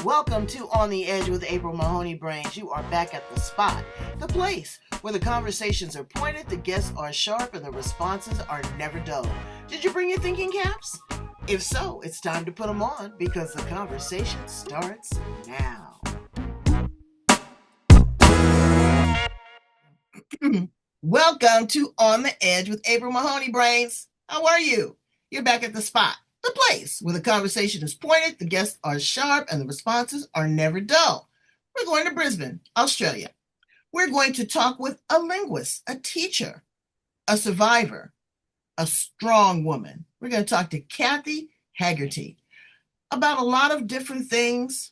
Welcome to On the Edge with April Mahoney Brains. You are back at the spot, the place where the conversations are pointed, the guests are sharp, and the responses are never dull. Did you bring your thinking caps? If so, it's time to put them on because the conversation starts now. Welcome to On the Edge with April Mahoney Brains. How are you? You're back at the spot, the place where the conversation is pointed, the guests are sharp, and the responses are never dull. We're going to Brisbane, Australia. We're going to talk with a linguist, a teacher, a survivor, a strong woman. We're going to talk to Cathy Hegarty about a lot of different things,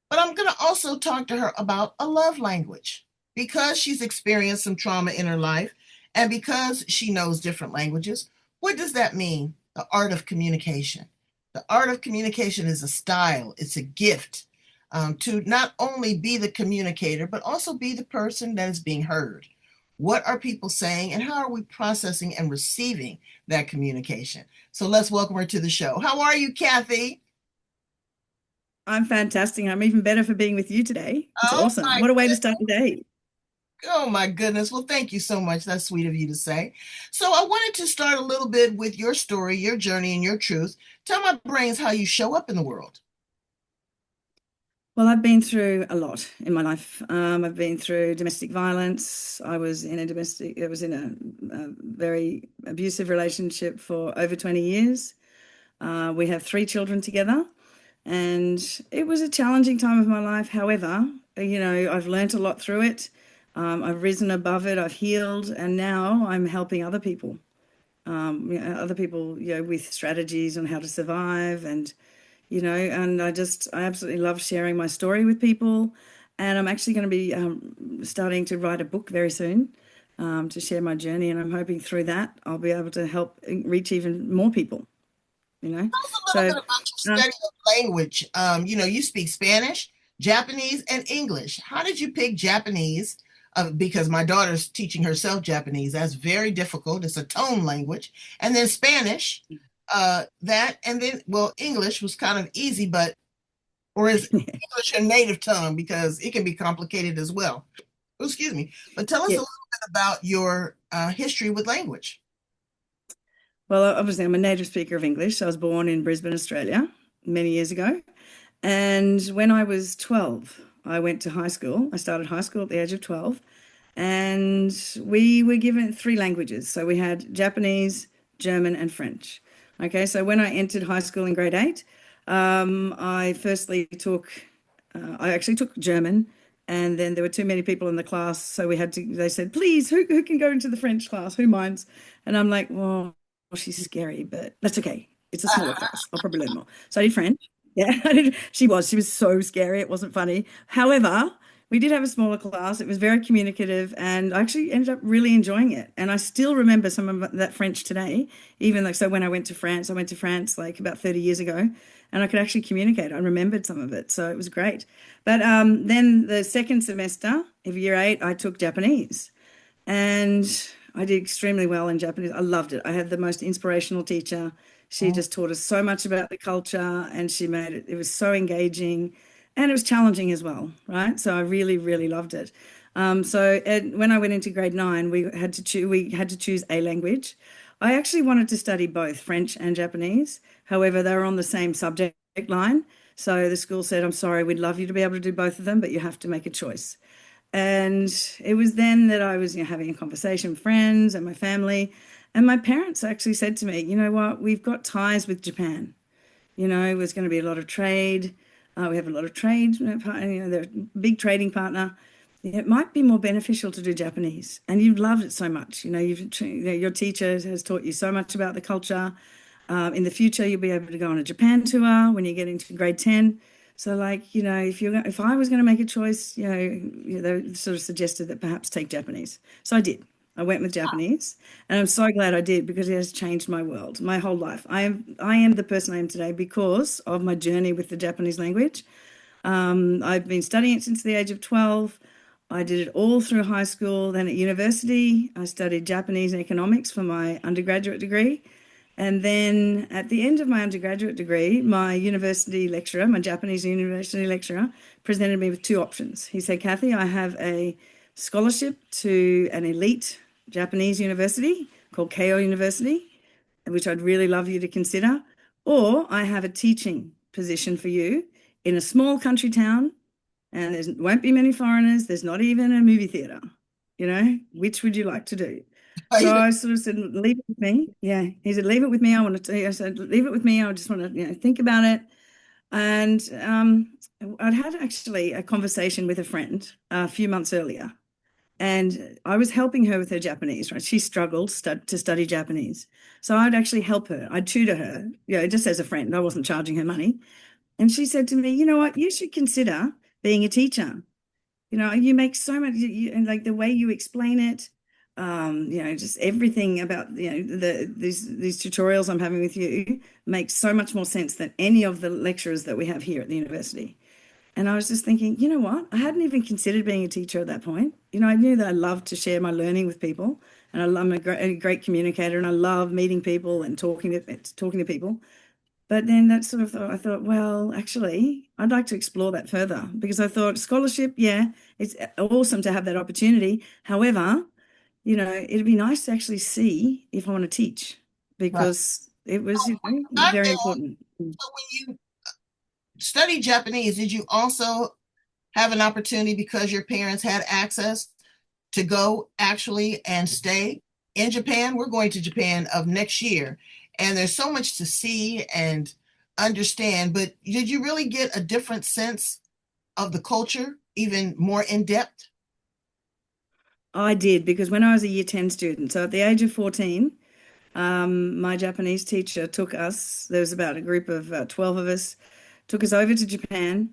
but I'm going to also talk to her about a love language because she's experienced some trauma in her life and because she knows different languages. What does that mean? The art of communication. The art of communication is a style, it's a gift to not only be the communicator, but also be the person that is being heard. What are people saying and how are we processing and receiving that communication? So let's welcome her to the show. How are you, Cathy? I'm fantastic. I'm even better for being with you today. It's Oh awesome. my What a way to start the day. Oh my goodness. Well, thank you so much. That's sweet of you to say. So I wanted to start a little bit with your story, your journey, and your truth. Tell my brains how you show up in the world. Well, I've been through a lot in my life. I've been through domestic violence. I was in a very abusive relationship for over 20 years. We have three children together, and it was a challenging time of my life. However, I've learnt a lot through it. I've risen above it. I've healed, and now I'm helping other people. With strategies on how to survive and I absolutely love sharing my story with people. And I'm actually going to be starting to write a book very soon to share my journey. And I'm hoping through that I'll be able to help reach even more people, you know. Tell us a little So, bit about your study of language. You speak Spanish, Japanese, and English. How did you pick Japanese? Because my daughter's teaching herself Japanese. That's very difficult. It's a tone language. And then Spanish, English was kind of easy, or is English your native tongue? Because it can be complicated as well. Oh, excuse me. But tell us a yeah. little bit about your history with language. Well, obviously, I'm a native speaker of English. I was born in Brisbane, Australia, many years ago. And when I was 12, I went to high school. I started high school at the age of 12. And we were given three languages. So we had Japanese, German, and French. Okay, so when I entered high school in grade eight, I actually took German, and then there were too many people in the class, so they said, please, who can go into the French class? Who minds? And I'm like, well, she's scary, but that's okay. It's a smaller class. I'll probably learn more. So I did French. Yeah, I did. She was so scary. It wasn't funny. However, we did have a smaller class. It was very communicative, and I actually ended up really enjoying it. And I still remember some of that French today, even like so when I went to France like about 30 years ago, and I could actually communicate. I remembered some of it, so it was great. But then the second semester of year eight, I took Japanese, and I did extremely well in Japanese. I loved it. I had the most inspirational teacher. She just taught us so much about the culture, and she made it was so engaging, and it was challenging as well, right? So I really, really loved it. When I went into grade nine, we had to choose a language. I actually wanted to study both French and Japanese. However, they were on the same subject line. So the school said, I'm sorry, we'd love you to be able to do both of them, but you have to make a choice. And it was then that I was, having a conversation with friends and my family. And my parents actually said to me, you know what, we've got ties with Japan. There's going to be a lot of trade. We have a lot of trade, they're a big trading partner. It might be more beneficial to do Japanese. And you've loved it so much. Your teacher has taught you so much about the culture. In the future, you'll be able to go on a Japan tour when you get into grade 10. So, if I was going to make a choice, they sort of suggested that perhaps take Japanese. So I did. I went with Japanese, and I'm so glad I did because it has changed my world, my whole life. I am the person I am today because of my journey with the Japanese language. I've been studying it since the age of 12. I did it all through high school. Then at university, I studied Japanese and economics for my undergraduate degree. And then at the end of my undergraduate degree, my university lecturer, my Japanese university lecturer, presented me with two options. He said, Kathy, I have a scholarship to an elite Japanese university called Keio University, which I'd really love you to consider, or I have a teaching position for you in a small country town, and there won't be many foreigners. There's not even a movie theater. Which would you like to do? So I sort of said, leave it with me. Yeah. He said, leave it with me. I want to tell you. I said, leave it with me. I just want to, think about it. And I'd had actually a conversation with a friend a few months earlier, and I was helping her with her Japanese, right? She struggled to study Japanese. So I'd actually help her. I'd tutor her, just as a friend. I wasn't charging her money. And she said to me, you know what? You should consider being a teacher. You make so much, and like the way you explain it, just everything about, these tutorials I'm having with you makes so much more sense than any of the lecturers that we have here at the university. And I was just thinking, you know what? I hadn't even considered being a teacher at that point. I knew that I loved to share my learning with people, and I'm a great communicator, and I love meeting people and talking to people. But then that sort of thought, I thought, well, actually, I'd like to explore that further, because I thought scholarship, yeah, it's awesome to have that opportunity. However, it'd be nice to actually see if I want to teach, Right. because it was, Got very there. important. So when you studied Japanese, did you also have an opportunity because your parents had access to go actually and stay in Japan? We're going to Japan of next year, and there's so much to see and understand. But did you really get a different sense of the culture, even more in depth? I did, because when I was a year 10 student, so at the age of 14, my Japanese teacher took us, there was about a group of 12 of us, took us over to Japan,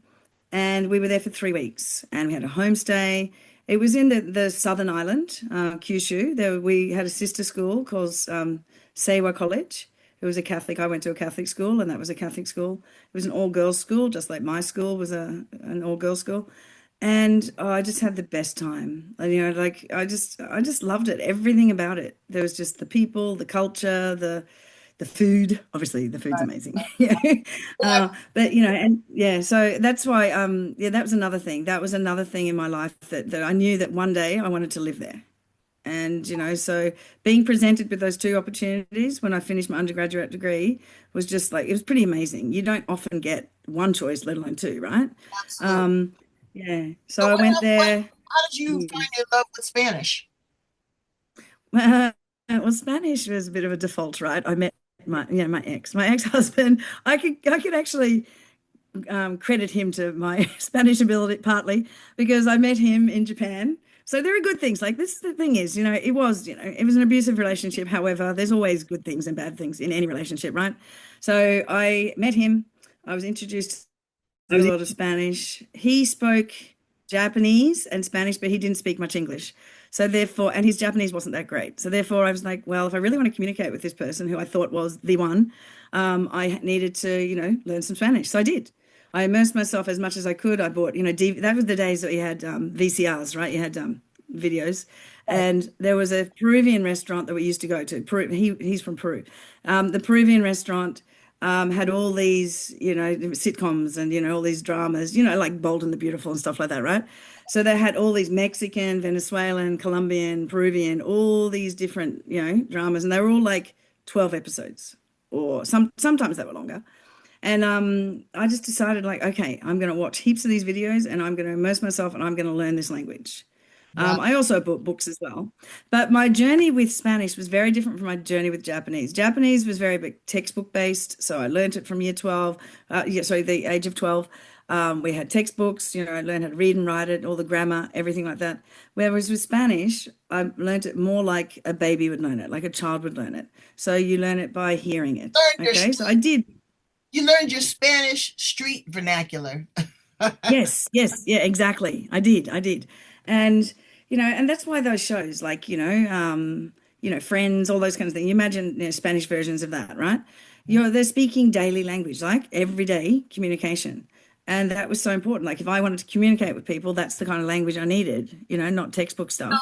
and we were there for 3 weeks, and we had a homestay. It was in the southern island, Kyushu. We had a sister school called Seiwa College. It was a Catholic. I went to a Catholic school, and that was a Catholic school. It was an all-girls school, just like my school was an all-girls school. And I just had the best time. And, like I just loved it. Everything about it. There was just the people, the culture, the food. Obviously, the food's amazing. Yeah. But and yeah, so that's why yeah, that was another thing. That was another thing in my life that I knew that one day I wanted to live there. And so being presented with those two opportunities when I finished my undergraduate degree was just like, it was pretty amazing. You don't often get one choice, let alone two, right? Absolutely. Um, yeah. So So I went there. how did you find your love with Spanish? Well, Spanish was a bit of a default, right? I met my ex-husband. I could actually credit him to my Spanish ability partly, because I met him in Japan. So there are good things. Like this, the thing is, it was an abusive relationship. However, there's always good things and bad things in any relationship, right? So I met him. I was introduced to a lot of Spanish. He spoke Japanese and Spanish, but he didn't speak much English. So therefore, and his Japanese wasn't that great. So therefore, I was like, well, if I really want to communicate with this person who I thought was the one, I needed to, learn some Spanish. So I did. I immersed myself as much as I could. I bought, that was the days that you had VCRs, right? You had videos. And there was a Peruvian restaurant that we used to go to. He's from Peru. The Peruvian restaurant had all these, sitcoms and, all these dramas, like Bold and the Beautiful and stuff like that, right? So they had all these Mexican, Venezuelan, Colombian, Peruvian, all these different, dramas, and they were all like 12 episodes, or sometimes they were longer. And I just decided, like, okay, I'm going to watch heaps of these videos, and I'm going to immerse myself, and I'm going to learn this language. Wow. I also bought books as well. But my journey with Spanish was very different from my journey with Japanese. Japanese was very big textbook based. So I learned it from year 12, sorry, the age of 12. We had textbooks, I learned how to read and write it, all the grammar, everything like that. Whereas with Spanish, I learned it more like a baby would learn it, like a child would learn it. So you learn it by hearing it. Learned your, Okay, so I did. you learned your Spanish street vernacular. Yes, yes, yeah, exactly. I did. And and that's why those shows like, Friends, all those kinds of things. You imagine, Spanish versions of that, right? They're speaking daily language, like everyday communication. And that was so important. Like if I wanted to communicate with people, that's the kind of language I needed, not textbook stuff.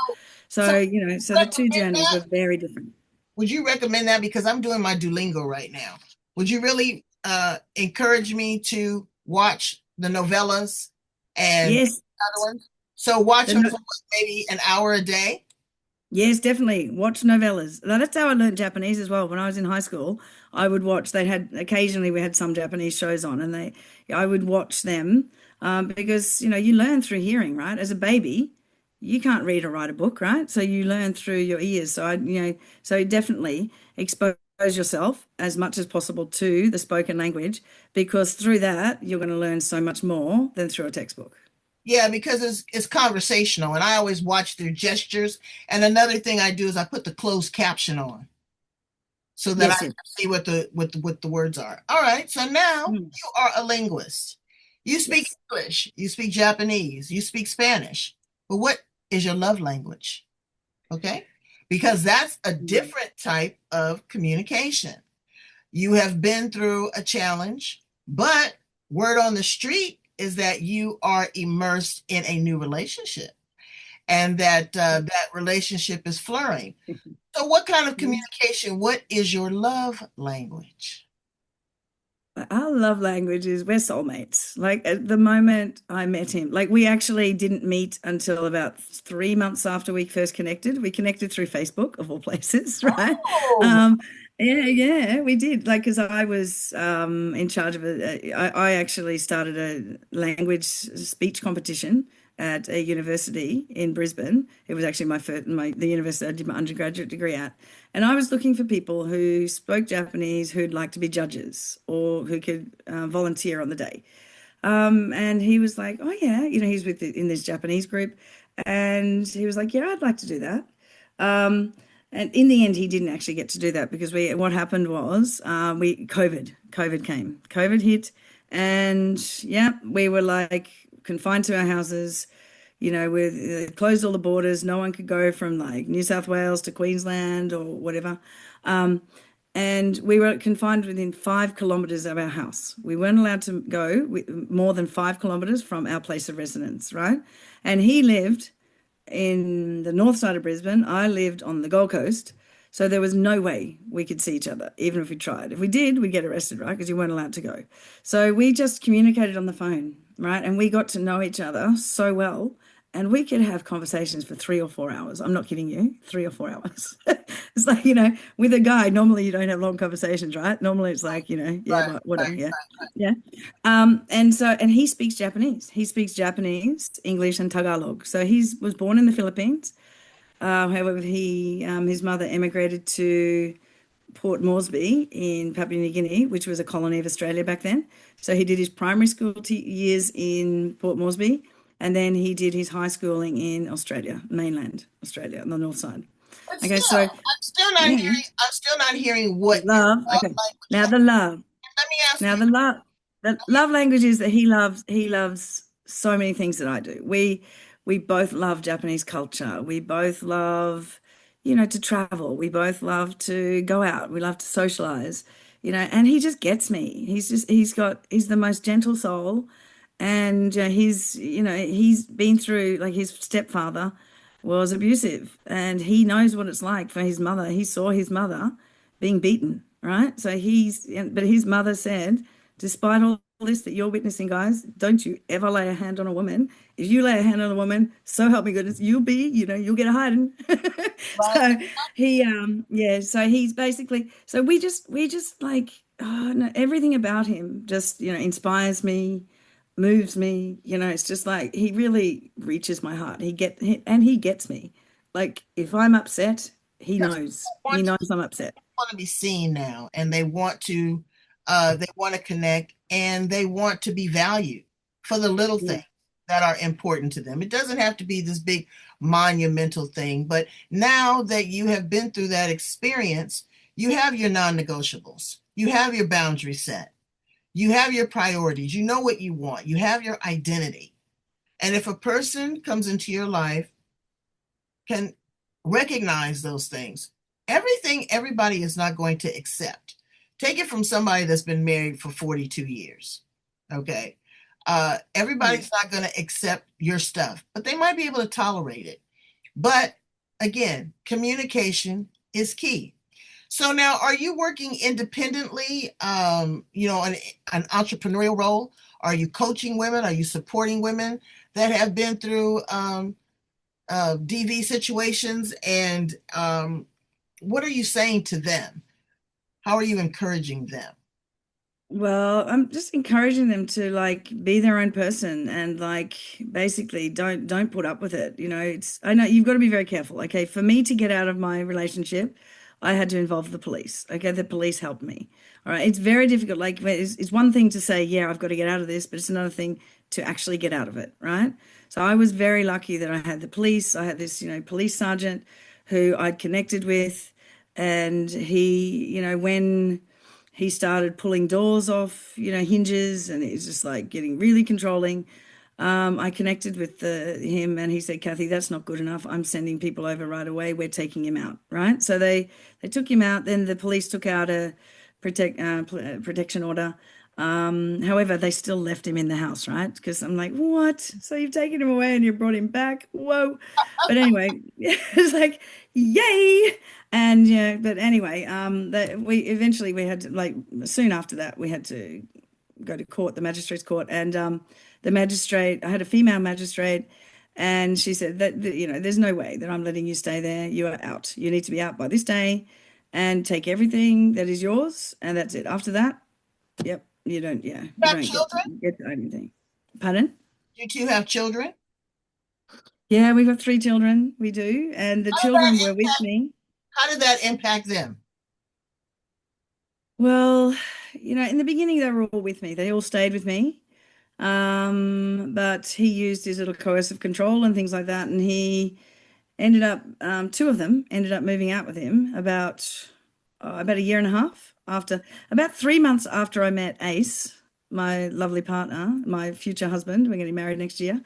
So So, so the two in journeys that, were very different. Would you recommend that? Because I'm doing my Duolingo right now. Would you really encourage me to watch the novellas and Yes. other ones? So watch The them no for maybe an hour a day? Yes, definitely. Watch novellas. Now, that's how I learned Japanese as well. When I was in high school, I would watch, they had occasionally we had some Japanese shows on and I would watch them because, you learn through hearing, right? As a baby, you can't read or write a book, right? So you learn through your ears. So definitely expose yourself as much as possible to the spoken language because through that, you're going to learn so much more than through a textbook. Yeah, because it's conversational, and I always watch their gestures. And another thing I do is I put the closed caption on so that I Yes, can yes. see what the words are. All right, so now Mm, you are a linguist. You speak yes. English, you speak Japanese, you speak Spanish. But what is your love language? Okay? Because that's a Mm. different type of communication. You have been through a challenge, but word on the street is that you are immersed in a new relationship and that that relationship is flourishing. So, what kind of communication? What is your love language? Our love language is we're soulmates. Like at the moment I met him, like we actually didn't meet until about 3 months after we first connected. We connected through Facebook, of all places, right? Oh, Um, yeah, yeah, we did. Like, because I was in charge of I actually started a language speech competition at a university in Brisbane. It was actually the university I did my undergraduate degree at. And I was looking for people who spoke Japanese, who'd like to be judges or who could volunteer on the day. And he was like, "Oh yeah, he's in this Japanese group," and he was like, "Yeah, I'd like to do that." Um, and in the end, he didn't actually get to do that because what happened was COVID came, COVID hit, and yeah, we were like confined to our houses. We closed all the borders. No one could go from like New South Wales to Queensland or whatever. Um, and we were confined within 5 kilometres of our house. We weren't allowed to go more than 5 kilometres from our place of residence, right? And he lived in the north side of Brisbane. I lived on the Gold Coast. So there was no way we could see each other, even if we tried. If we did, we'd get arrested, right? Because you weren't allowed to go. So we just communicated on the phone, right? And we got to know each other so well. And we could have conversations for 3 or 4 hours. I'm not kidding you, 3 or 4 hours. It's like, with a guy, normally you don't have long conversations, right? Normally it's like, yeah, right, but whatever, right. yeah. Yeah. And he speaks Japanese. He speaks Japanese, English, and Tagalog. So he was born in the Philippines. However, his mother emigrated to Port Moresby in Papua New Guinea, which was a colony of Australia back then. So he did his primary school years in Port Moresby, and then he did his high schooling in Australia, mainland Australia, on the north side. But Okay, still, so I'm still not yeah, hearing. I'm still not hearing what your love. love Okay, language now is. the love. Let me ask Now you. the love language is that he loves so many things that I do. We both love Japanese culture. We both love, to travel. We both love to go out. We love to socialize, and he just gets me. He's the most gentle soul. And he's been through, like, his stepfather was abusive and he knows what it's like for his mother. He saw his mother being beaten, right? But his mother said, despite all this that you're witnessing, guys, don't you ever lay a hand on a woman. If you lay a hand on a woman, so help me goodness, you'll get a hiding. Right. So yeah, so he's basically, so we just like, oh no, everything about him just, inspires me, moves me. It's just like he really reaches my heart. And he gets me. Like if I'm upset, he Because knows. people He knows I'm upset. want to be seen now, and they want to connect, and they want to be valued for the little Yeah. things that are important to them. It doesn't have to be this big monumental thing, but now that you have been through that experience, you have your non-negotiables. You have your boundaries set. You have your priorities. You know what you want. You have your identity. And if a person comes into your life, can recognize those things, everything everybody is not going to accept. Take it from somebody that's been married for 42 years. Okay. Mm. Everybody's not going to accept your stuff, but they might be able to tolerate it. But again, communication is key. So now, are you working independently? An entrepreneurial role? Are you coaching women? Are you supporting women that have been through DV situations? And what are you saying to them? How are you encouraging them? Well, I'm just encouraging them to like be their own person and like basically don't put up with it. You know, it's I know you've got to be very careful. Okay, for me to get out of my relationship, I had to involve the police. Okay, the police helped me. All right, it's very difficult. Like it's one thing to say, yeah, I've got to get out of this, but it's another thing to actually get out of it, right? So I was very lucky that I had the police. I had this, police sergeant who I'd connected with, and he, when he started pulling doors off, hinges, and it was just like getting really controlling. I connected with him, and he said, "Cathy, that's not good enough. I'm sending people over right away. We're taking him out." Right? So they took him out. Then the police took out a protection order. However, they still left him in the house, right? Because I'm like, what? So you've taken him away and you brought him back? Whoa! But anyway, it's like, yay! And yeah, but anyway, that we had to, like, soon after that we had to go to court, the magistrate's court, and the magistrate, I had a female magistrate, and she said that there's no way that I'm letting you stay there. You are out. You need to be out by this day, and take everything that is yours, and that's it. After that, yep, you don't. Yeah, You you have don't children? get anything. Pardon? You two have children? Yeah, we've got three children. We do, and the How did that children were with me. how did that impact them? Well, in the beginning they were all with me. They all stayed with me. But he used his little coercive control and things like that, and he ended up, two of them ended up moving out with him about a year and a half after, about 3 months after I met Ace, my lovely partner, my future husband. We're getting married next year.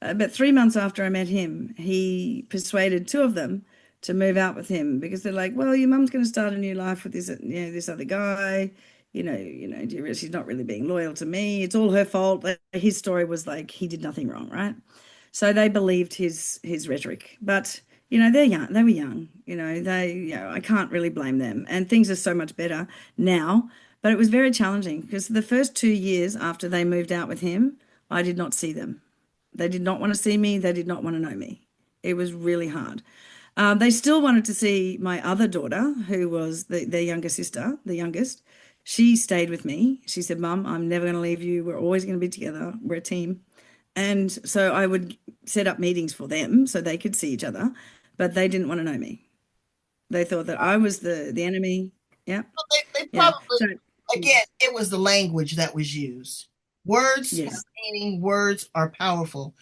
About 3 months after I met him, he persuaded two of them to move out with him because they're like, "Well, your mum's going to start a new life with this other guy. She's not really being loyal to me. It's all her fault." His story was like he did nothing wrong, right? So they believed his rhetoric, but they're young. They were young. I can't really blame them. And things are so much better now. But it was very challenging because the first 2 years after they moved out with him, I did not see them. They did not want to see me. They did not want to know me. It was really hard. They still wanted to see my other daughter, who was their younger sister, the youngest. She stayed with me. She said, "Mum, I'm never going to leave you. We're always going to be together. We're a team." And so I would set up meetings for them so they could see each other, but they didn't want to know me. They thought that I was the enemy. Yeah, They yeah. probably, So again, it was the language that was used. Words have yes, meaning, words are powerful.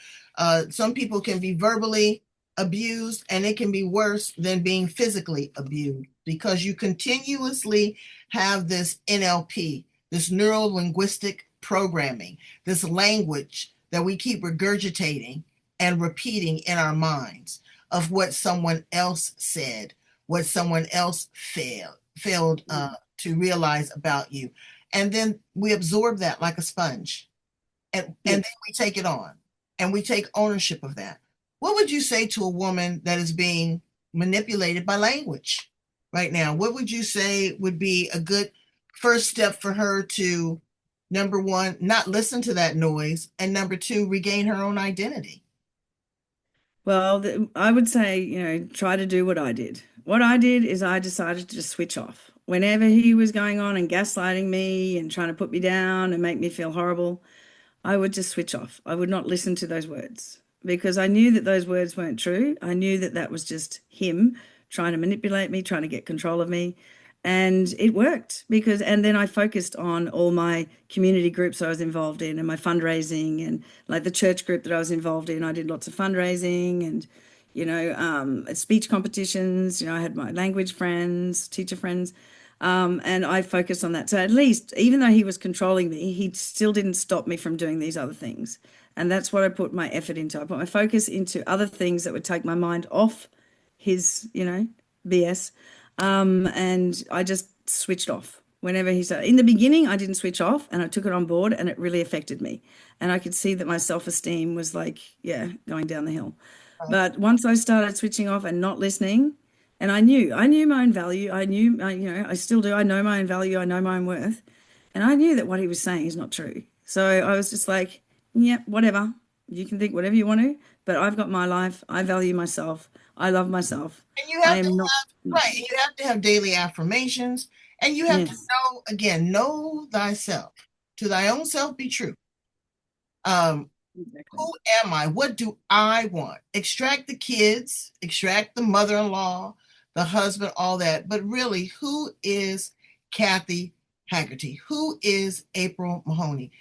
Some people can be verbally abused, and it can be worse than being physically abused because you continuously have this NLP, this neuro linguistic programming, this language that we keep regurgitating and repeating in our minds of what someone else said, what someone else failed to realize about you. And then we absorb that like a sponge. And then yes. we take it on and we take ownership of that. What would you say to a woman that is being manipulated by language right now? What would you say would be a good first step for her to, number one, not listen to that noise, and number two, regain her own identity? Well, I would say, try to do what I did. What I did is I decided to just switch off. Whenever he was going on and gaslighting me and trying to put me down and make me feel horrible, I would just switch off. I would not listen to those words because I knew that those words weren't true. I knew that that was just him trying to manipulate me, trying to get control of me. And it worked and then I focused on all my community groups I was involved in and my fundraising and like the church group that I was involved in. I did lots of fundraising and, speech competitions. I had my language friends, teacher friends. And I focused on that. So at least, even though he was controlling me, he still didn't stop me from doing these other things. And that's what I put my effort into. I put my focus into other things that would take my mind off his, BS. And I just switched off whenever he said. In the beginning, I didn't switch off, and I took it on board, and it really affected me. And I could see that my self-esteem was like, yeah, going down the hill. Right. But once I started switching off and not listening, And I knew my own value. I still do. I know my own value. I know my own worth. And I knew that what he was saying is not true. So I was just like, yeah, whatever. You can think whatever you want to, but I've got my life. I value myself. I love myself. And you I have to am not, have, right, you have to have daily affirmations, and you have to yes, know, again, know thyself. To thy own self be true. Um, exactly. who am I? What do I want? Extract the kids, extract the mother-in-law, the husband, all that. But really, who is Cathy Hegarty? Who is April Mahoney?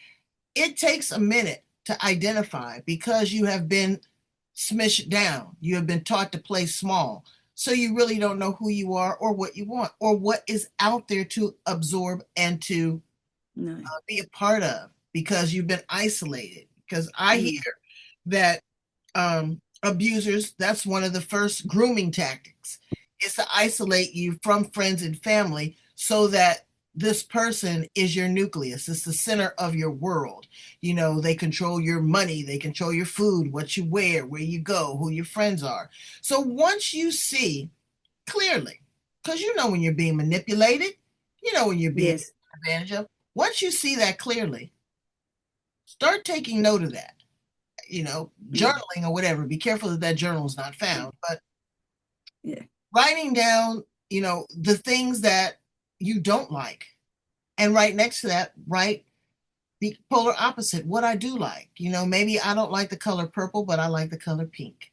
It takes a minute to identify because you have been smushed down. You have been taught to play small. So you really don't know who you are or what you want or what is out there to absorb and to No. be a part of because you've been isolated. Because I hear Mm. that abusers, that's one of the first grooming tactics, is to isolate you from friends and family so that this person is your nucleus. It's the center of your world. You know, they control your money, they control your food, what you wear, where you go, who your friends are. So once you see clearly, because you know when you're being manipulated, you know when you're being Yes. taken advantage of. Once you see that clearly, start taking note of that. You know, Yeah. journaling or whatever. Be careful that that journal is not found, but Yeah. writing down, you know, the things that you don't like. And right next to that, write the polar opposite, what I do like. You know, maybe I don't like the color purple, but I like the color pink.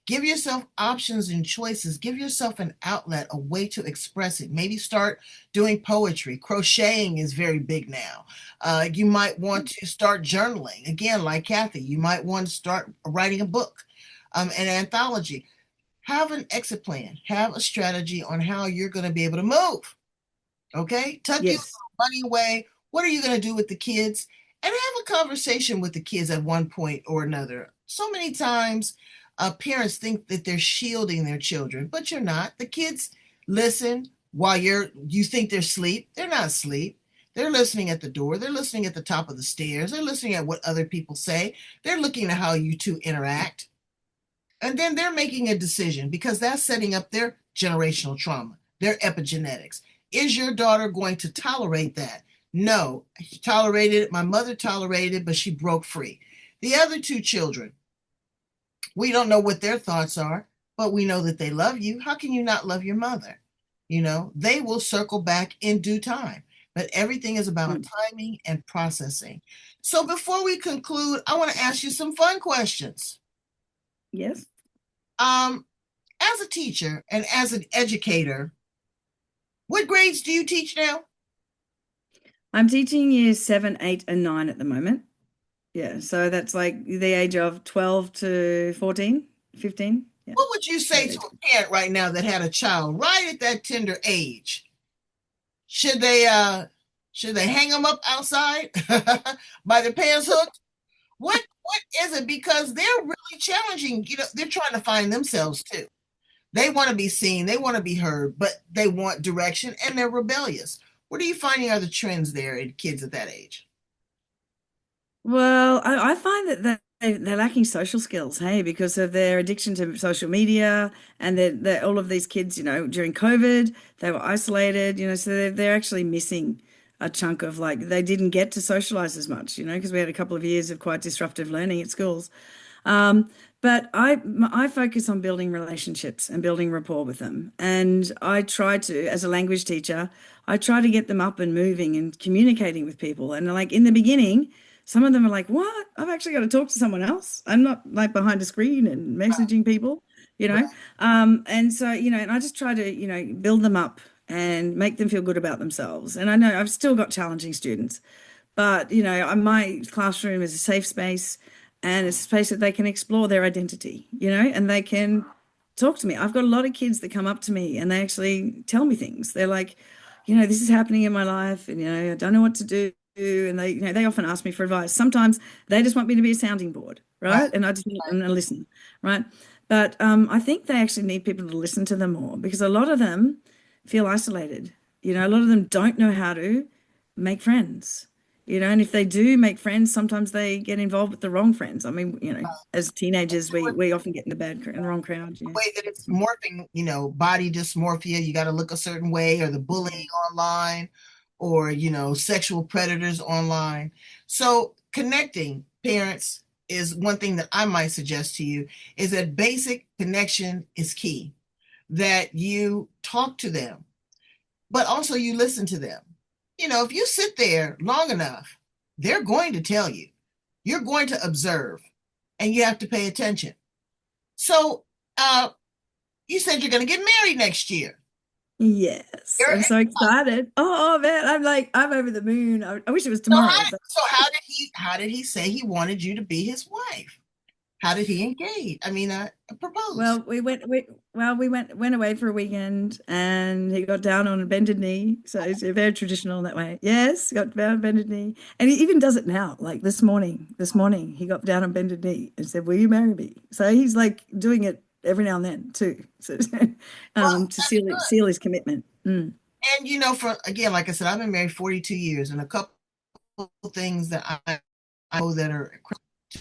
Give yourself options and choices. Give yourself an outlet, a way to express it. Maybe start doing poetry. Crocheting is very big now. You might want to start journaling. Again, like Cathy, you might want to start writing a book, an anthology. Have an exit plan. Have a strategy on how you're going to be able to move. Okay? Tuck your Yes. money away. What are you going to do with the kids? And have a conversation with the kids at one point or another. So many times, parents think that they're shielding their children, but you're not. The kids listen while you think they're asleep. They're not asleep. They're listening at the door. They're listening at the top of the stairs. They're listening at what other people say. They're looking at how you two interact. And then they're making a decision because that's setting up their generational trauma, their epigenetics. Is your daughter going to tolerate that? No, she tolerated it. My mother tolerated it, but she broke free. The other two children, we don't know what their thoughts are, but we know that they love you. How can you not love your mother? You know, they will circle back in due time, but everything is about Mm. timing and processing. So before we conclude, I want to ask you some fun questions. Yes. Um, as a teacher and as an educator, what grades do you teach now? I'm teaching years 7, 8, and 9 at the moment. Yeah. So that's like the age of 12 to 14, 15. Yeah. What would you say That to age. a parent right now that had a child right at that tender age? Should they hang them up outside by their pants hook? What is it? Because they're really challenging. You know, they're trying to find themselves too. They want to be seen, they want to be heard, but they want direction and they're rebellious. What are you finding are the trends there in kids at that age? Well, I find that they're lacking social skills, hey, because of their addiction to social media and they're all of these kids, during COVID, they were isolated, so they're actually missing a chunk of like they didn't get to socialize as much, because we had a couple of years of quite disruptive learning at schools. Um, but I focus on building relationships and building rapport with them. And I try to, as a language teacher, I try to get them up and moving and communicating with people. And like in the beginning, some of them are like, "What? I've actually got to talk to someone else. I'm not like behind a screen and messaging people, you know." And so, and I just try to, build them up and make them feel good about themselves. And I know I've still got challenging students, but my classroom is a safe space and it's a space that they can explore their identity, and they can talk to me. I've got a lot of kids that come up to me and they actually tell me things. They're like, this is happening in my life and I don't know what to do. And they often ask me for advice. Sometimes they just want me to be a sounding board, Right. right? And I just want them to listen, right? But I think they actually need people to listen to them more because a lot of them feel isolated. A lot of them don't know how to make friends. And if they do make friends, sometimes they get involved with the wrong friends. I mean, as teenagers, we often get in the and wrong crowd. Yeah. way that it's morphing, body dysmorphia, you got to look a certain way, or the bullying online, or, sexual predators online. So connecting parents is one thing that I might suggest to you, is that basic connection is key, that you talk to them, but also you listen to them. If you sit there long enough, they're going to tell you, you're going to observe, and you have to pay attention. So, uh, you said you're going to get married next year. Yes, You're, I'm so excited. Oh man, I'm over the moon. I wish it was so tomorrow, but how did he say he wanted you to be his wife? How did he engage? I mean, propose. well, we went away for a weekend, and he got down on a bended knee. So he's very traditional in that way. Yes, got down on bended knee, and he even does it now. Like this morning, he got down on bended knee and said, "Will you marry me?" So he's like doing it every now and then too, so Well, to seal his commitment. Mm. and for again, like I said, I've been married 42 years, and a couple things that I know that are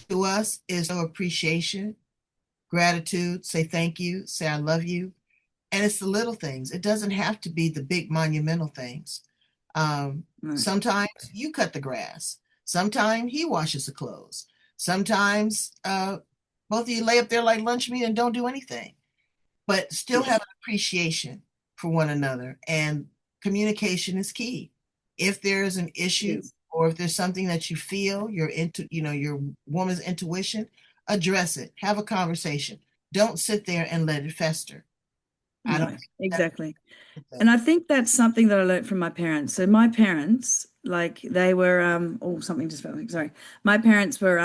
to us is no appreciation, gratitude, say thank you, say I love you. And it's the little things. It doesn't have to be the big monumental things. Right. Sometimes you cut the grass. Sometimes he washes the clothes. Sometimes both of you lay up there like lunch meat and don't do anything, but still have Yes. an appreciation for one another. And communication is key. If there's an issue, Yes. or if there's something that you feel your woman's intuition, address it. Have a conversation. Don't sit there and let it fester. I don't No, think that's exactly. the And thing. I think that's something that I learned from my parents. So my parents, like they were oh, something just fell. Sorry. My parents were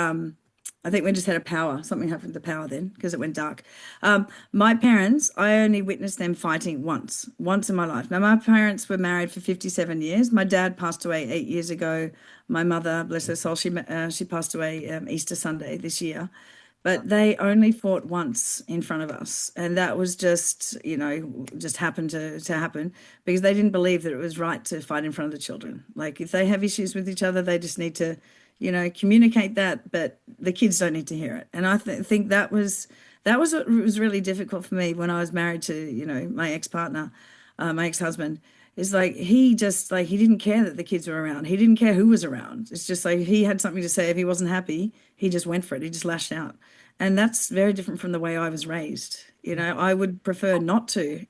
I think we just had a power. Something happened to the power then because it went dark. My parents, I only witnessed them fighting once in my life. Now my parents were married for 57 years. My dad passed away 8 years ago. My mother, bless her soul, she passed away Easter Sunday this year. But they only fought once in front of us, and that was just happened to happen because they didn't believe that it was right to fight in front of the children. Like if they have issues with each other, they just need to, communicate that, but the kids don't need to hear it. And I think that was what was really difficult for me when I was married to, my ex-partner, my ex-husband. Is like he just like he didn't care that the kids were around. He didn't care who was around. It's just like he had something to say. If he wasn't happy, he just went for it. He just lashed out. And that's very different from the way I was raised. I would prefer not to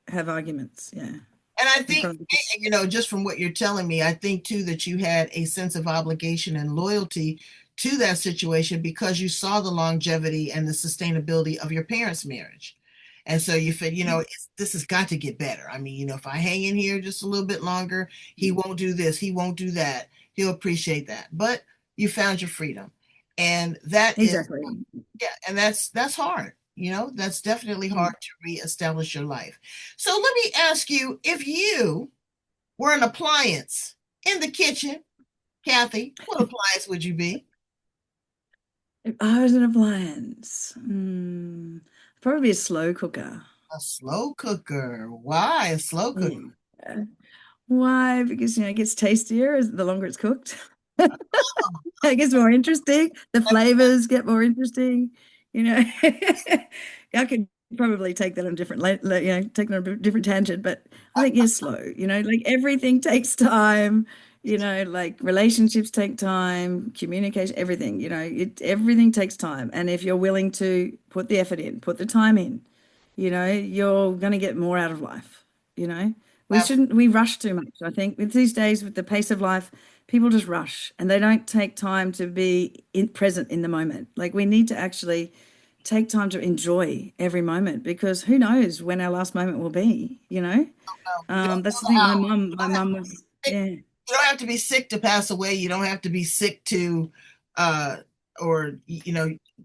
have arguments, yeah, And I in think, front of the kids. just from what you're telling me, I think too that you had a sense of obligation and loyalty to that situation because you saw the longevity and the sustainability of your parents' marriage. And so you said, this has got to get better. I mean, if I hang in here just a little bit longer, he won't do this, he won't do that. He'll appreciate that. But you found your freedom. And that is, Exactly. yeah, and that's hard. That's definitely hard Mm. to reestablish your life. So let me ask you, if you were an appliance in the kitchen, Cathy, what appliance would you be? If I was an appliance, probably a slow cooker. A slow cooker. Why a slow cooker? Yeah. Why? Because it gets tastier as the longer it's cooked. It gets more interesting. The flavors get more interesting. You know, I could probably take that on different, take that on a different tangent, but I think yes, slow. Like everything takes time. Like relationships take time, communication, everything. Everything takes time, and if you're willing to put the effort in, put the time in, you're going to get more out of life. You know, we rush too much. I think with these days, with the pace of life, people just rush and they don't take time to be present in the moment. Like we need to actually take time to enjoy every moment because who knows when our last moment will be, You don't That's the know thing. how. My mum was, yeah, You don't have to be sick to pass away. You don't have to be sick to, uh, or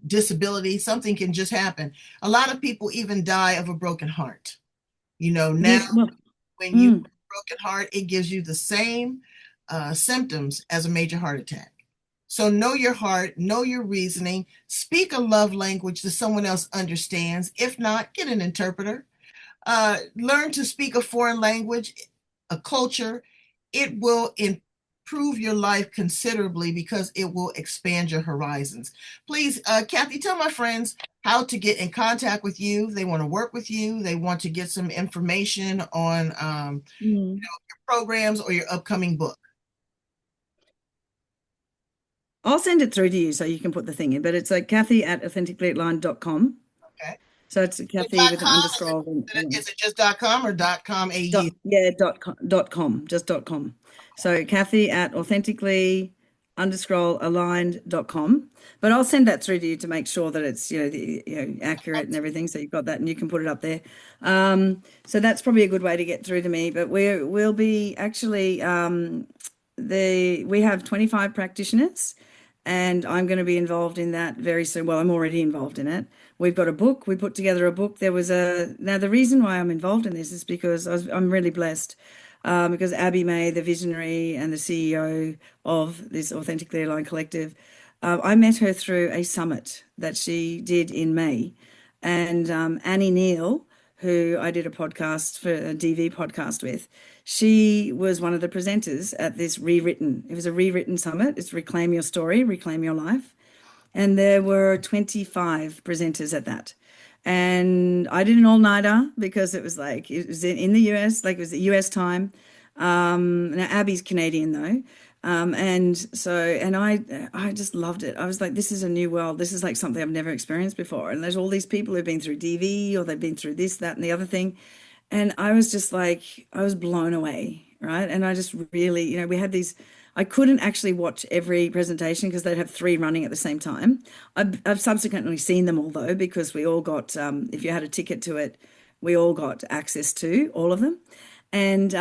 disability. Something can just happen. A lot of people even die of a broken heart. Now yes, well, when you have mm, a broken heart, it gives you the same symptoms as a major heart attack. So know your heart, know your reasoning, speak a love language that someone else understands. If not, get an interpreter. Learn to speak a foreign language, a culture. It will improve your life considerably because it will expand your horizons. Please, Cathy, tell my friends how to get in contact with you. They want to work with you. They want to get some information on Mm. your programs or your upcoming book. I'll send it through to you so you can put the thing in, but it's like Cathy@authenticallyaligned.com. Okay. So it's Cathy Dot with an com? Is underscore. it just dot com or dot com AU? Yeah, dot com, just dot com. So Cathy at authentically underscore aligned.com. But I'll send that through to you to make sure that it's, accurate and everything. So you've got that and you can put it up there. So that's probably a good way to get through to me. But we'll be actually we have 25 practitioners and I'm going to be involved in that very soon. Well, I'm already involved in it. We've got a book. We put together a book. Now the reason why I'm involved in this is because I'm really blessed because Abby May, the visionary and the CEO of this Authentically Aligned Collective, I met her through a summit that she did in May. And Annie Neal, who I did a podcast for a DV podcast with, she was one of the presenters at this it was a rewritten summit. It's Reclaim Your Story, Reclaim Your Life. And there were 25 presenters at that. And I did an all-nighter because it was in the US, like it was the US time. Now Abby's Canadian though. And I just loved it. I was like, this is a new world. This is like something I've never experienced before. And there's all these people who've been through DV or they've been through this, that, and the other thing. And I was just like, I was blown away, right? And I just really, we had these, I couldn't actually watch every presentation because they'd have three running at the same time. I've subsequently seen them all though, because we all got, if you had a ticket to it, we all got access to all of them. And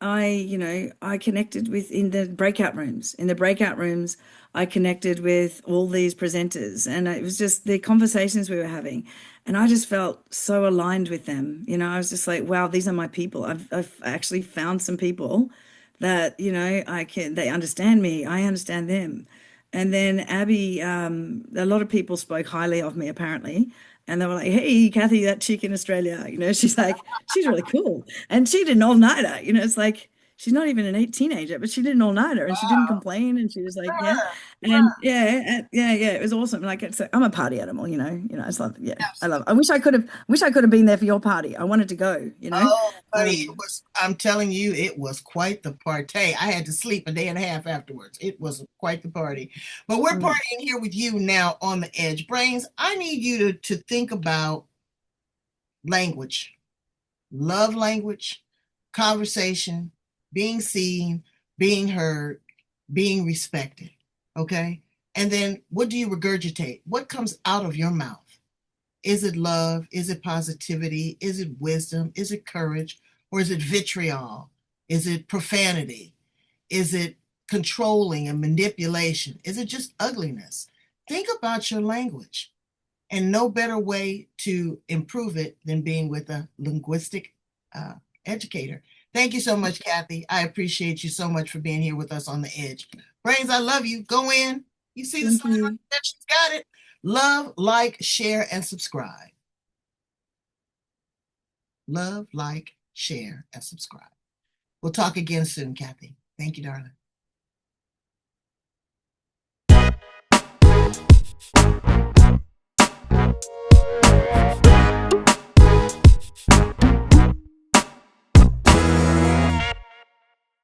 I connected with in the breakout rooms. In the breakout rooms, I connected with all these presenters, and it was just the conversations we were having, and I just felt so aligned with them. I was just like, wow, these are my people. I've actually found some people that they understand me, I understand them. And then Abby, a lot of people spoke highly of me apparently. And they were like, hey, Cathy, that chick in Australia, she's like, she's really cool. And she did an all-nighter, it's like, she's not even an teenager, but she did an all-nighter and she didn't Wow. complain. And she was like, yeah. Sure. And yeah, it was awesome. Like I'm a party animal, it's like, yeah, I love it. I wish I could have been there for your party. I wanted to go. Oh, buddy, Um, I'm telling you, it was quite the party. I had to sleep a day and a half afterwards. It was quite the party. But we're mm, partying here with you now on the edge. Brains, I need you to think about language, love language, conversation, being seen, being heard, being respected. Okay. And then what do you regurgitate? What comes out of your mouth? Is it love? Is it positivity? Is it wisdom? Is it courage? Or is it vitriol? Is it profanity? Is it controlling and manipulation? Is it just ugliness? Think about your language, and no better way to improve it than being with a linguistic uh, educator. Thank you so much, Cathy. I appreciate you so much for being here with us on the edge. Brains, I love you. Go in. You see the thank sign right you. there? She's got it. Love, like, share, and subscribe. Love, like, share, and subscribe. We'll talk again soon, Cathy. Thank you, darling.